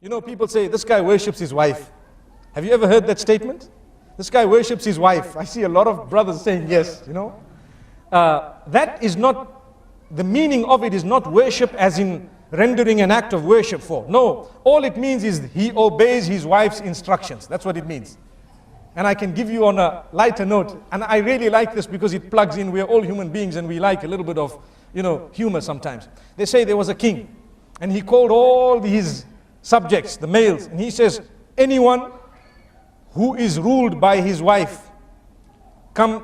You know, people say, this guy worships his wife. Have you ever heard that statement? This guy worships his wife. I see a lot of brothers saying yes, you know. That is not, the meaning of it is not worship as in rendering an act of worship for. No, all it means is he obeys his wife's instructions. That's what it means. And I can give you on a lighter note, and I really like this because it plugs in. We're all human beings and we like a little bit of, you know, humor sometimes. They say there was a king and he called all his subjects, the males, and he says, anyone who is ruled by his wife, come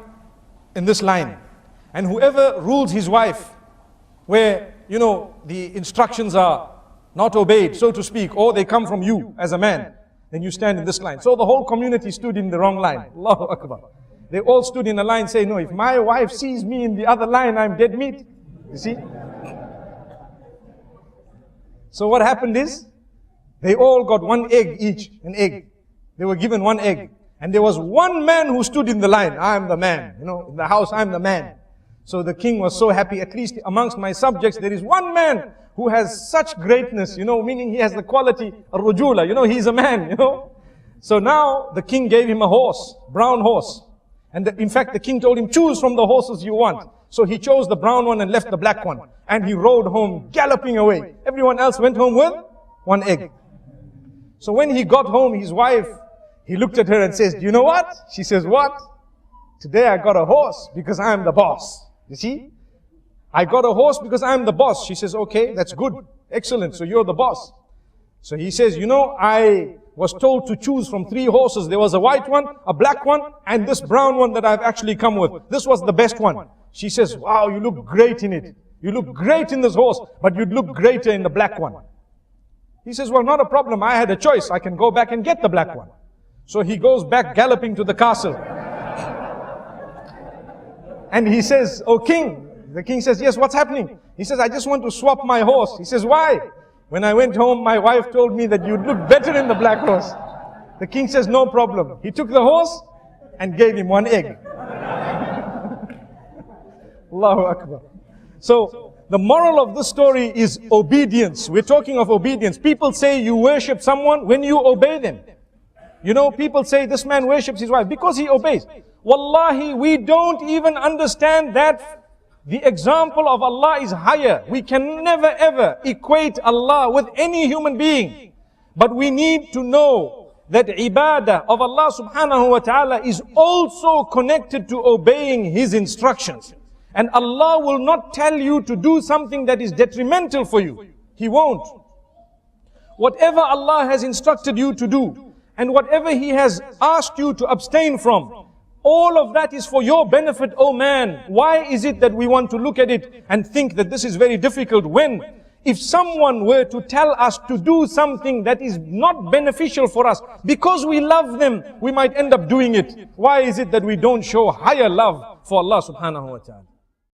in this line. And whoever rules his wife, where, you know, the instructions are not obeyed, so to speak, or they come from you as a man, then you stand in this line. So the whole community stood in the wrong line. Allahu Akbar. They all stood in a line saying, no, if my wife sees me in the other line, I'm dead meat. You see? So what happened is, they all got one egg each, an egg. They were given one egg. And there was one man who stood in the line. I'm the man. You know, in the house, I'm the man. So the king was so happy, at least amongst my subjects, there is one man who has such greatness, you know, meaning he has the quality, ar-rujula, you know, he's a man, you know. So now the king gave him a horse, brown horse. And in fact, the king told him, choose from the horses you want. So he chose the brown one and left the black one. And he rode home, galloping away. Everyone else went home with one egg. So when he got home, his wife, he looked at her and says, do you know what? She says, what? Today I got a horse because I'm the boss. You see? I got a horse because I'm the boss. She says, okay, that's good. Excellent. So you're the boss. So he says, you know, I was told to choose from 3 horses. There was a white one, a black one, and this brown one that I've actually come with. This was the best one. She says, wow, you look great in it. You look great in this horse, but you'd look greater in the black one. He says, well, not a problem. I had a choice. I can go back and get the black one. So he goes back galloping to the castle. And he says, oh king. The king says, yes, what's happening? He says, I just want to swap my horse. He says, why? When I went home, my wife told me that you'd look better in the black horse. The king says, no problem. He took the horse and gave him one egg. Allahu Akbar. So, the moral of this story is obedience. We're talking of obedience. People say you worship someone when you obey them. You know, people say this man worships his wife because he obeys. Wallahi, we don't even understand that the example of Allah is higher. We can never ever equate Allah with any human being. But we need to know that ibadah of Allah subhanahu wa ta'ala is also connected to obeying His instructions. And Allah will not tell you to do something that is detrimental for you. He won't. Whatever Allah has instructed you to do, and whatever He has asked you to abstain from, all of that is for your benefit, oh man. Why is it that we want to look at it and think that this is very difficult when, if someone were to tell us to do something that is not beneficial for us, because we love them, we might end up doing it. Why is it that we don't show higher love for Allah subhanahu wa ta'ala?